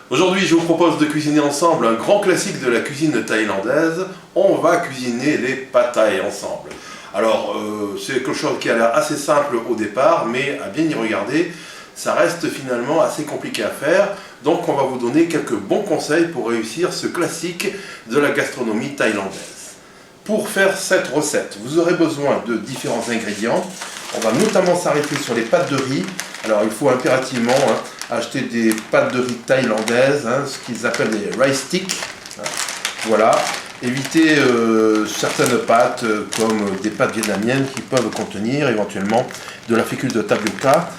Aujourd'hui, je vous propose de cuisiner ensemble un grand classique de la cuisine thaïlandaise. On va cuisiner les pad thai ensemble. Alors, c'est quelque chose qui a l'air assez simple au départ, mais à bien y regarder, ça reste finalement assez compliqué à faire. Donc, on va vous donner quelques bons conseils pour réussir ce classique de la gastronomie thaïlandaise. Pour faire cette recette, vous aurez besoin de différents ingrédients. On va notamment s'arrêter sur les pâtes de riz. Alors, il faut impérativement acheter des pâtes de riz thaïlandaises, ce qu'ils appellent les rice sticks. Voilà. Évitez certaines pâtes comme des pâtes vietnamiennes qui peuvent contenir éventuellement de la fécule de tapioca.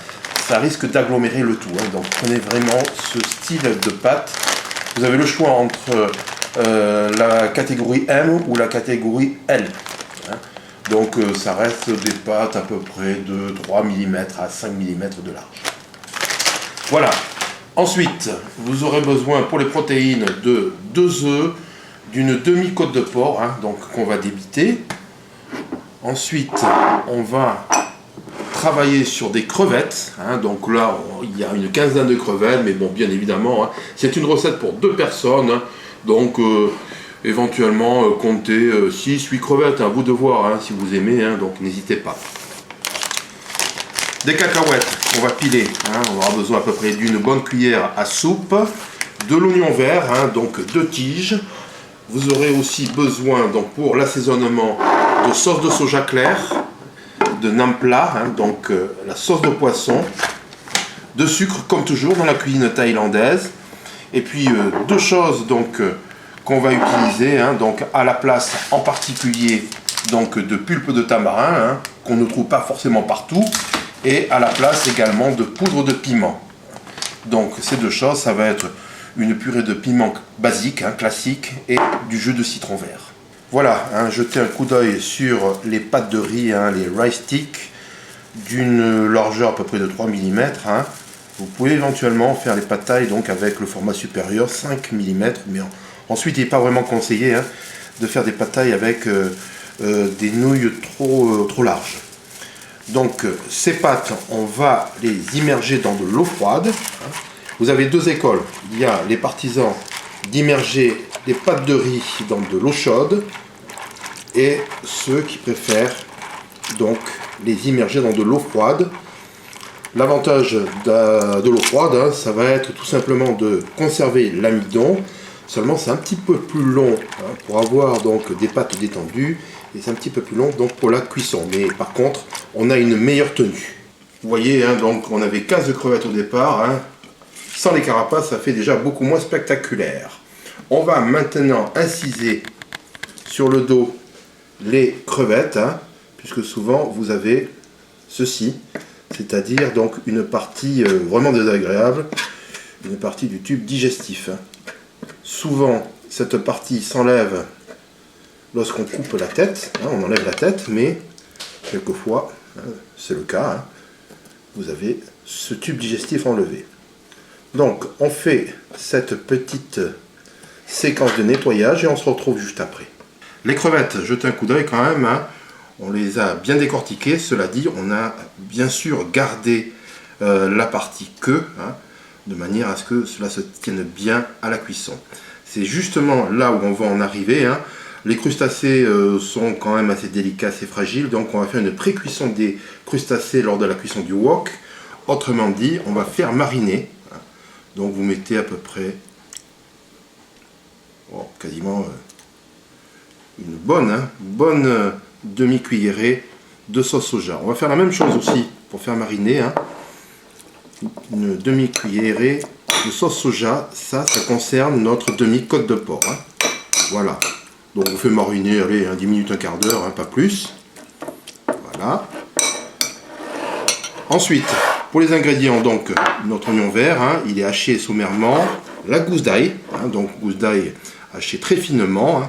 Ça risque d'agglomérer le tout. Donc, prenez vraiment ce style de pâte. Vous avez le choix entre la catégorie M ou la catégorie L. Donc ça reste des pâtes à peu près de 3 mm à 5 mm de large. Voilà. Ensuite, vous aurez besoin pour les protéines de 2 œufs, d'une demi-côte de porc, donc qu'on va débiter. Ensuite, on va travailler sur des crevettes. Donc là, il y a une quinzaine de crevettes, mais bon, bien évidemment, c'est une recette pour 2 personnes. Donc éventuellement comptez 6-8 crevettes, à vous de voir si vous aimez, donc n'hésitez pas. Des cacahuètes qu'on va piler, on aura besoin à peu près d'une bonne cuillère à soupe, de l'oignon vert, donc 2 tiges. Vous aurez aussi besoin donc pour l'assaisonnement de sauce de soja clair, de nampla, donc la sauce de poisson, de sucre comme toujours dans la cuisine thaïlandaise, et puis 2 choses donc qu'on va utiliser, donc à la place en particulier donc de pulpe de tamarin, qu'on ne trouve pas forcément partout, et à la place également de poudre de piment. Donc ces 2 choses, ça va être une purée de piment basique, classique, et du jus de citron vert. Voilà, jetez un coup d'œil sur les pâtes de riz, les rice sticks, d'une largeur à peu près de 3 mm. Vous pouvez éventuellement faire les pad thai donc avec le format supérieur, 5 mm, mais ensuite il n'est pas vraiment conseillé de faire des pad thai avec des nouilles trop larges. Donc ces pâtes, on va les immerger dans de l'eau froide. Vous avez 2 écoles. Il y a les partisans d'immerger les pâtes de riz dans de l'eau chaude et ceux qui préfèrent donc les immerger dans de l'eau froide. L'avantage de l'eau froide, ça va être tout simplement de conserver l'amidon. Seulement c'est un petit peu plus long pour avoir donc des pâtes détendues et c'est un petit peu plus long donc pour la cuisson. Mais par contre, on a une meilleure tenue. Vous voyez, donc on avait 15 crevettes au départ. Sans les carapaces, ça fait déjà beaucoup moins spectaculaire. On va maintenant inciser sur le dos les crevettes, puisque souvent vous avez ceci, c'est-à-dire donc une partie vraiment désagréable, une partie du tube digestif. Souvent, cette partie s'enlève lorsqu'on coupe la tête, on enlève la tête, mais quelquefois, c'est le cas, vous avez ce tube digestif enlevé. Donc, on fait cette petite séquence de nettoyage et on se retrouve juste après. Les crevettes, jetez un coup d'œil quand même, on les a bien décortiquées, cela dit, on a bien sûr gardé la partie queue, de manière à ce que cela se tienne bien à la cuisson. C'est justement là où on va en arriver. Les crustacés sont quand même assez délicats, assez fragiles, donc on va faire une pré-cuisson des crustacés lors de la cuisson du wok. Autrement dit, on va faire mariner. Donc vous mettez à peu près quasiment une bonne demi-cuillerée de sauce soja. On va faire la même chose aussi pour faire mariner. Une demi-cuillerée de sauce soja, ça concerne notre demi-côte de porc. Voilà. Donc on fait mariner, allez, 10 minutes, un quart d'heure, pas plus. Voilà. Ensuite, pour les ingrédients, donc notre oignon vert, il est haché sommairement, la gousse d'ail, donc gousse d'ail hachée très finement.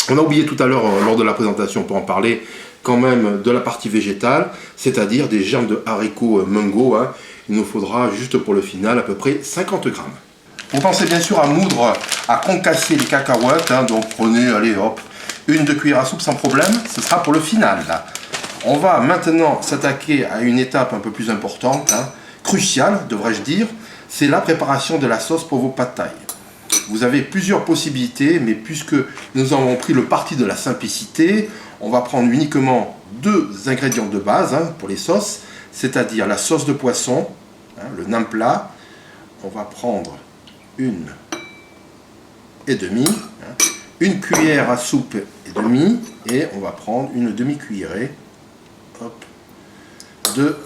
On a oublié tout à l'heure, lors de la présentation, pour en parler quand même de la partie végétale, c'est-à-dire des germes de haricots mungo. Il nous faudra juste pour le final à peu près 50 grammes. Vous pensez bien sûr à moudre, à concasser les cacahuètes, donc prenez, allez hop, 1-2 cuillères à soupe sans problème, ce sera pour le final. On va maintenant s'attaquer à une étape un peu plus importante, cruciale devrais-je dire, c'est la préparation de la sauce pour vos pad thai. Vous avez plusieurs possibilités, mais puisque nous avons pris le parti de la simplicité, on va prendre uniquement 2 ingrédients de base pour les sauces, c'est-à-dire la sauce de poisson, le nam plat. On va prendre 1,5, une cuillère à soupe et demie, et on va prendre une demi-cuillerée de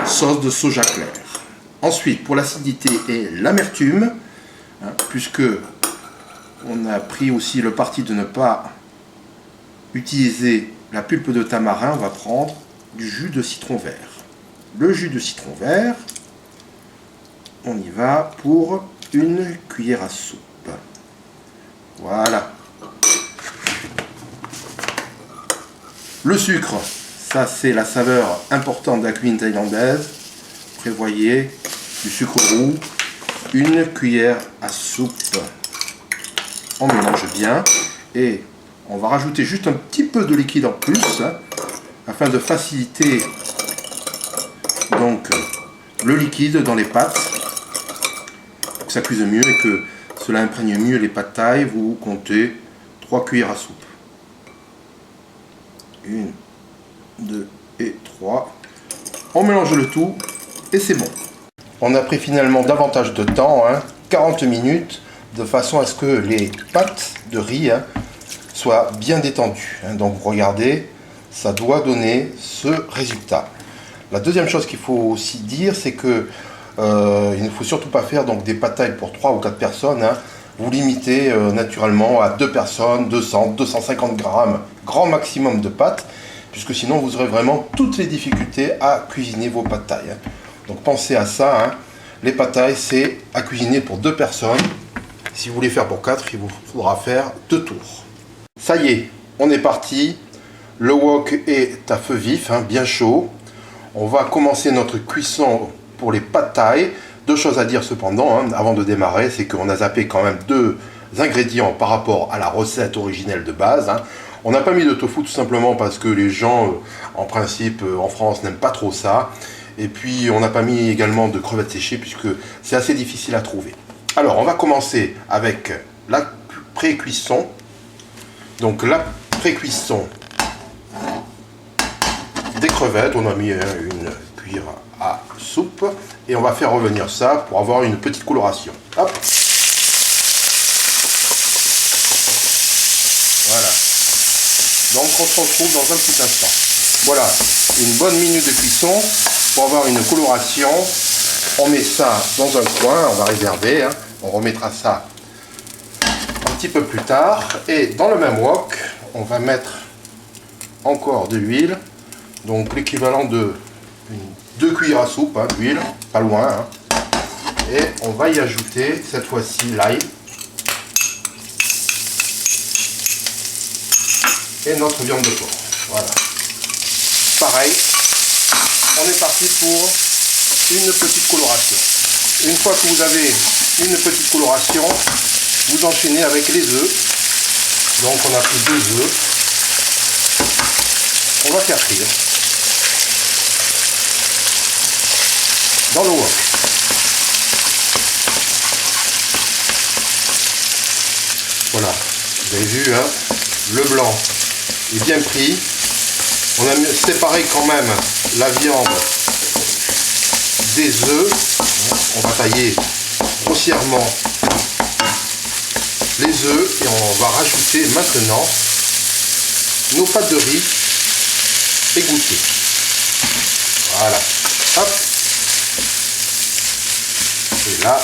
sauce de soja clair. Ensuite, pour l'acidité et l'amertume, puisque on a pris aussi le parti de ne pas utiliser la pulpe de tamarin, on va prendre du jus de citron vert. Le jus de citron vert, on y va pour une cuillère à soupe. Voilà. Le sucre, ça c'est la saveur importante de la cuisine thaïlandaise. Prévoyez du sucre roux, une cuillère à soupe. On mélange bien et on va rajouter juste un petit peu de liquide en plus afin de faciliter donc le liquide dans les pâtes pour que ça cuise mieux et que cela imprègne mieux les pad thai. Vous comptez 3 cuillères à soupe. 1, 2 et 3. On mélange le tout et c'est bon. On a pris finalement davantage de temps, 40 minutes, de façon à ce que les pâtes de riz soient bien détendues. Donc regardez, ça doit donner ce résultat. La deuxième chose qu'il faut aussi dire, c'est que il ne faut surtout pas faire donc des pad thai pour 3 ou 4 personnes. Vous limitez naturellement à 2 personnes, 200, 250 grammes, grand maximum de pâtes, puisque sinon vous aurez vraiment toutes les difficultés à cuisiner vos pad thai. Donc pensez à ça, les pad thai c'est à cuisiner pour 2 personnes. Si vous voulez faire pour 4, il vous faudra faire 2 tours. Ça y est, on est parti. Le wok est à feu vif, bien chaud. On va commencer notre cuisson pour les pad thai. 2 choses à dire cependant, avant de démarrer, c'est qu'on a zappé quand même 2 ingrédients par rapport à la recette originelle de base. On n'a pas mis de tofu tout simplement parce que les gens, en principe, en France, n'aiment pas trop ça. Et puis, on n'a pas mis également de crevettes séchées puisque c'est assez difficile à trouver. Alors, on va commencer avec la pré-cuisson. Donc, la pré-cuisson des crevettes. On a mis une cuillère à soupe. Et on va faire revenir ça pour avoir une petite coloration. Hop. Voilà. Donc, on se retrouve dans un petit instant. Voilà, une bonne minute de cuisson pour avoir une coloration. On met ça dans un coin, on va réserver, on remettra ça un petit peu plus tard. Et dans le même wok, on va mettre encore de l'huile, donc l'équivalent de 2 cuillères à soupe d'huile, pas loin. Et on va y ajouter cette fois-ci l'ail et notre viande de porc. Voilà. Pareil, on est parti pour une petite coloration. Une fois que vous avez une petite coloration, vous enchaînez avec les œufs. Donc on a pris 2 œufs. On va faire cuire dans le wok. Voilà, vous avez vu, le blanc est bien pris. On a séparé quand même la viande des œufs. On va tailler grossièrement les œufs et on va rajouter maintenant nos pâtes de riz égouttées. Voilà. Hop. Et là,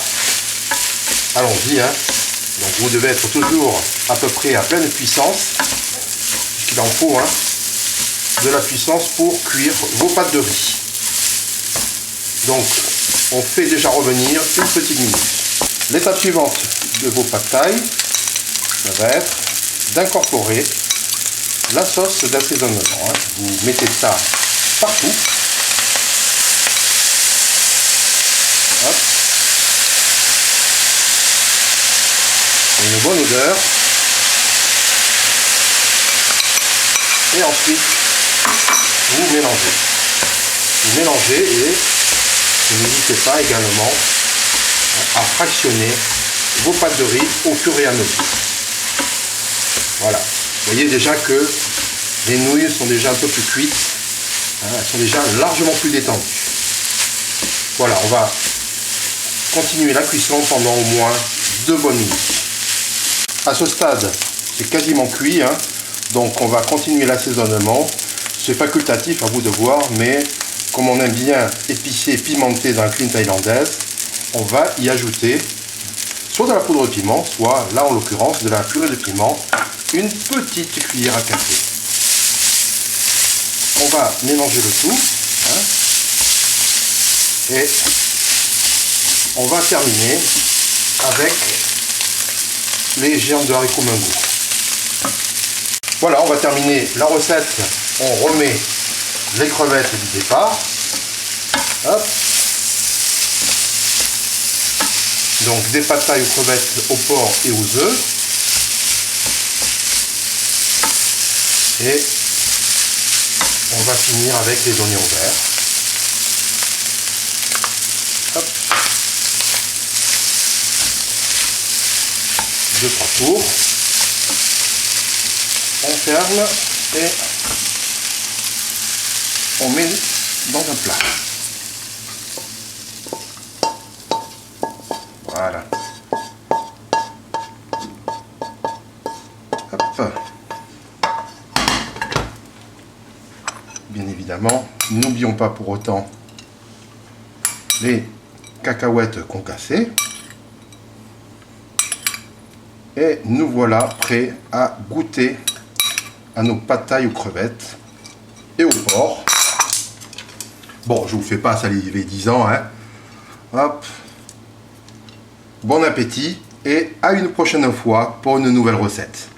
allons-y. Donc vous devez être toujours à peu près à pleine puissance. Il en faut de la puissance pour cuire vos pâtes de riz. Donc on fait déjà revenir une petite minute. L'étape suivante de vos pad thai, ça va être d'incorporer la sauce d'assaisonnement. Vous mettez ça partout. Hop. Une bonne odeur. Et ensuite, vous mélangez. Vous mélangez et n'hésitez pas également à fractionner vos pâtes de riz au fur et à mesure. Voilà. Vous voyez déjà que les nouilles sont déjà un peu plus cuites. Hein, elles sont déjà largement plus détendues. Voilà, on va continuer la cuisson pendant au moins 2 bonnes minutes. À ce stade, c'est quasiment cuit, hein, donc on va continuer l'assaisonnement. C'est facultatif, à vous de voir, mais comme on aime bien épicé, pimenté dans la cuisine thaïlandaise, on va y ajouter soit de la poudre de piment, soit là en l'occurrence de la purée de piment, une petite cuillère à café. On va mélanger le tout, hein, et on va terminer avec les germes de haricots mungo. Voilà, on va terminer la recette. On remet les crevettes du départ. Hop. Donc des pâtes thaï aux crevettes, au porc et aux œufs. Et on va finir avec les oignons verts. Hop. 2-3 tours. On ferme et on met dans un plat. Voilà. Hop. Bien évidemment, n'oublions pas pour autant les cacahuètes concassées. Et nous voilà prêts à goûter à nos pâtes thaï aux crevettes et au porc. Bon, je vous fais pas saliver 10 ans, hein. Hop. Bon appétit et à une prochaine fois pour une nouvelle recette.